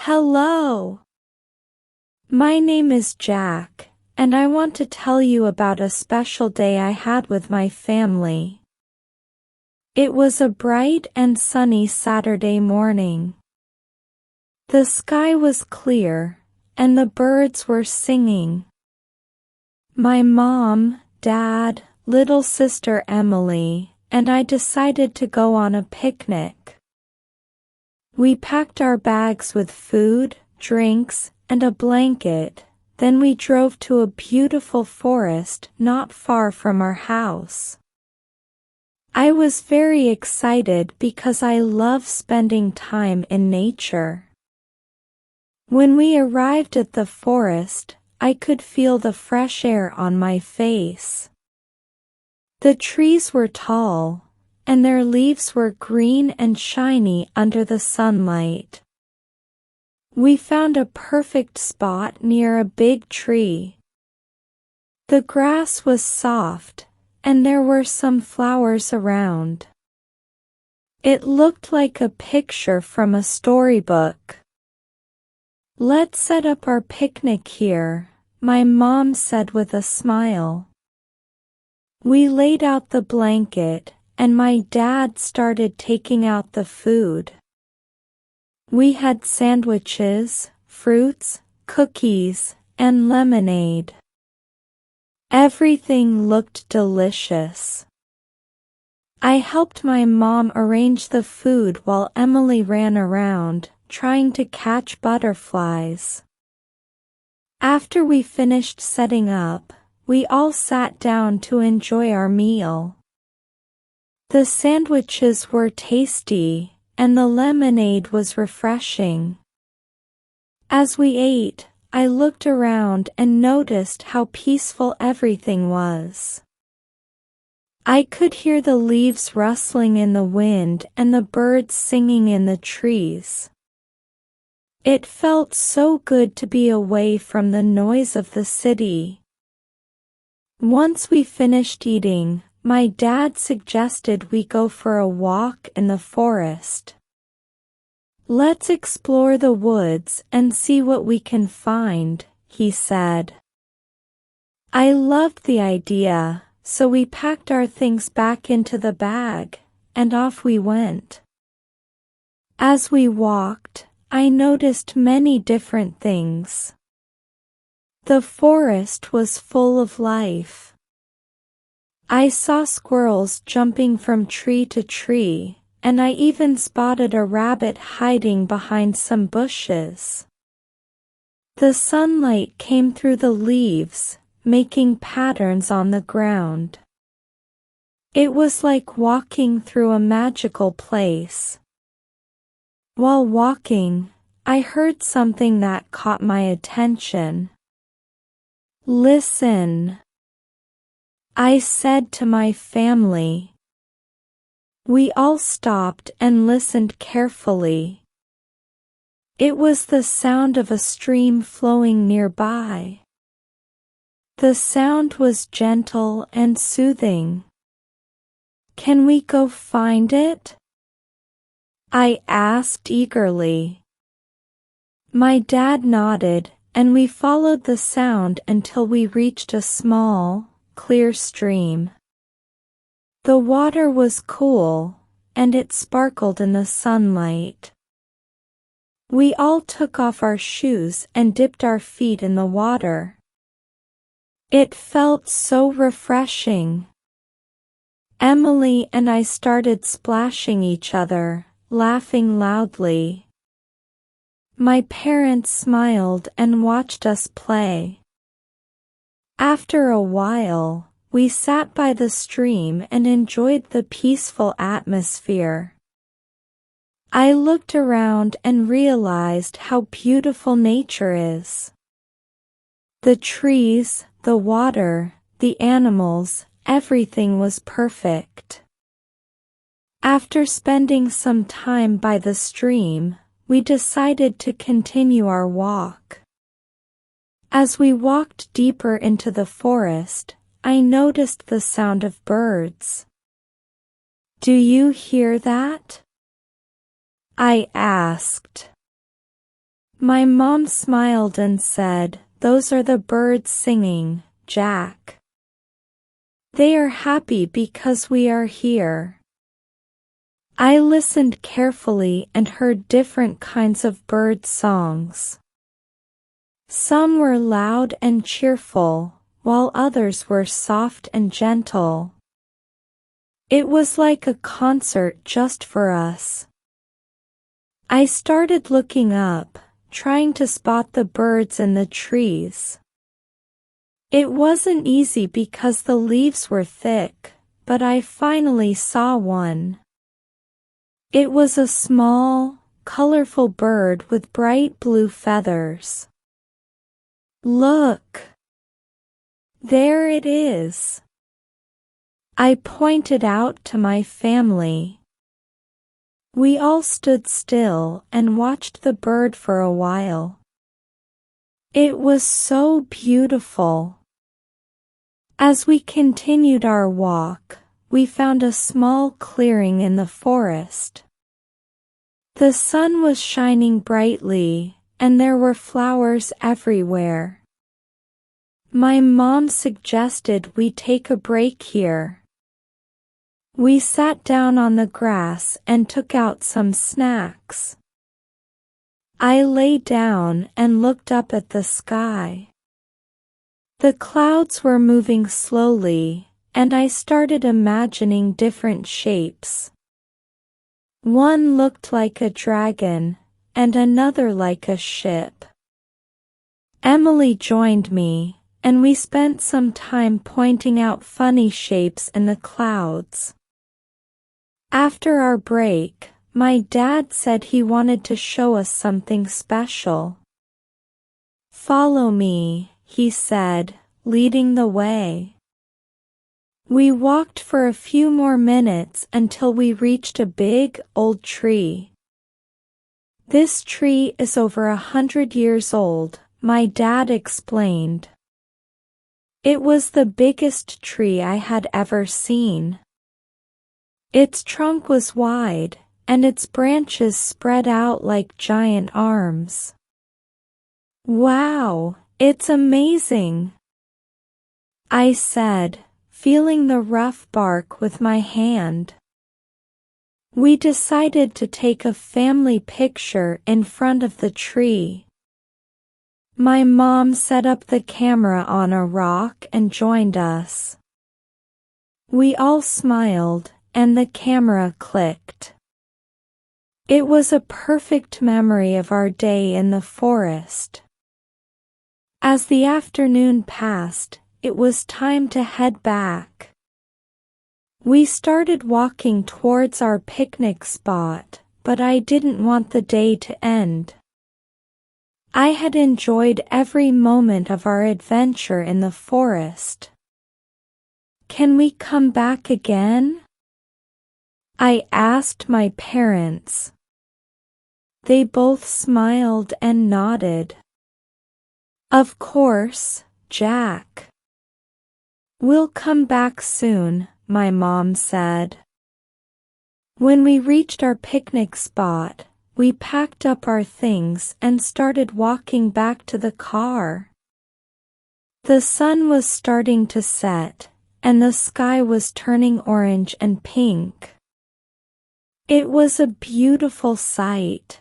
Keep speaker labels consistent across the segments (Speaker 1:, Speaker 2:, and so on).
Speaker 1: Hello. My name is Jack, and I want to tell you about a special day I had with my family. It was a bright and sunny Saturday morning. The sky was clear, and the birds were singing. My mom, dad, little sister Emily, and I decided to go on a picnic. We packed our bags with food, drinks, and a blanket, then we drove to a beautiful forest not far from our house. I was very excited because I love spending time in nature. When we arrived at the forest, I could feel the fresh air on my face. The trees were tall, and their leaves were green and shiny under the sunlight. We found a perfect spot near a big tree. The grass was soft, and there were some flowers around. It looked like a picture from a storybook. "Let's set up our picnic here," my mom said with a smile. We laid out the blanket, and my dad started taking out the food. We had sandwiches, fruits, cookies, and lemonade. Everything looked delicious. I helped my mom arrange the food while Emily ran around, trying to catch butterflies. After we finished setting up, we all sat down to enjoy our meal. The sandwiches were tasty, and the lemonade was refreshing. As we ate, I looked around and noticed how peaceful everything was. I could hear the leaves rustling in the wind and the birds singing in the trees. It felt so good to be away from the noise of the city. Once we finished eating, my dad suggested we go for a walk in the forest. "Let's explore the woods and see what we can find," he said. I loved the idea, so we packed our things back into the bag, and off we went. As we walked, I noticed many different things. The forest was full of life. I saw squirrels jumping from tree to tree, and I even spotted a rabbit hiding behind some bushes. The sunlight came through the leaves, making patterns on the ground. It was like walking through a magical place. While walking, I heard something that caught my attention. "Listen," I said to my family. We all stopped and listened carefully. It was the sound of a stream flowing nearby. The sound was gentle and soothing. "Can we go find it?" I asked eagerly. My dad nodded, and we followed the sound until we reached a small, clear stream. The water was cool, and it sparkled in the sunlight. We all took off our shoes and dipped our feet in the water. It felt so refreshing. Emily and I started splashing each other, laughing loudly. My parents smiled and watched us play. After a while, we sat by the stream and enjoyed the peaceful atmosphere. I looked around and realized how beautiful nature is. The trees, the water, the animals, everything was perfect. After spending some time by the stream, we decided to continue our walk. As we walked deeper into the forest, I noticed the sound of birds. "Do you hear that?" I asked. My mom smiled and said, "Those are the birds singing, Jack. They are happy because we are here." I listened carefully and heard different kinds of bird songs. Some were loud and cheerful, while others were soft and gentle. It was like a concert just for us. I started looking up, trying to spot the birds in the trees. It wasn't easy because the leaves were thick, but I finally saw one. It was a small, colorful bird with bright blue feathers. "Look! There it is!" I pointed out to my family. We all stood still and watched the bird for a while. It was so beautiful. As we continued our walk, we found a small clearing in the forest. The sun was shining brightly, and there were flowers everywhere. My mom suggested we take a break here. We sat down on the grass and took out some snacks. I lay down and looked up at the sky. The clouds were moving slowly, and I started imagining different shapes. One looked like a dragon, and another like a ship. Emily joined me, and we spent some time pointing out funny shapes in the clouds. After our break, my dad said he wanted to show us something special. "Follow me," he said, leading the way. We walked for a few more minutes until we reached a big, old tree. "This tree is over 100 years old," my dad explained. It was the biggest tree I had ever seen. Its trunk was wide, and its branches spread out like giant arms. "Wow, it's amazing," I said, feeling the rough bark with my hand. We decided to take a family picture in front of the tree. My mom set up the camera on a rock and joined us. We all smiled, and the camera clicked. It was a perfect memory of our day in the forest. As the afternoon passed, it was time to head back. We started walking towards our picnic spot, but I didn't want the day to end. I had enjoyed every moment of our adventure in the forest. "Can we come back again?" I asked my parents. They both smiled and nodded. "Of course, Jack. We'll come back soon," my mom said. When we reached our picnic spot, we packed up our things and started walking back to the car. The sun was starting to set, and the sky was turning orange and pink. It was a beautiful sight.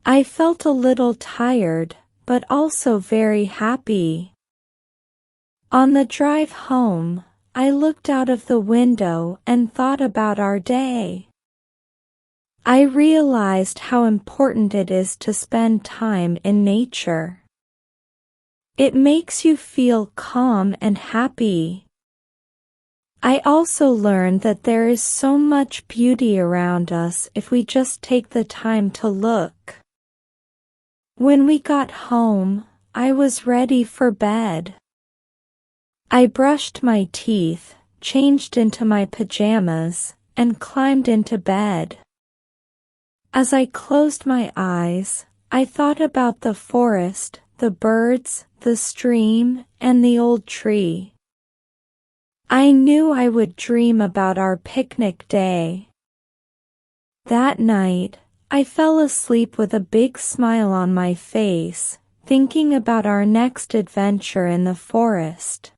Speaker 1: I felt a little tired, but also very happy. On the drive home, I looked out of the window and thought about our day. I realized how important it is to spend time in nature. It makes you feel calm and happy. I also learned that there is so much beauty around us if we just take the time to look. When we got home, I was ready for bed. I brushed my teeth, changed into my pajamas, and climbed into bed. As I closed my eyes, I thought about the forest, the birds, the stream, and the old tree. I knew I would dream about our picnic day. That night, I fell asleep with a big smile on my face, thinking about our next adventure in the forest.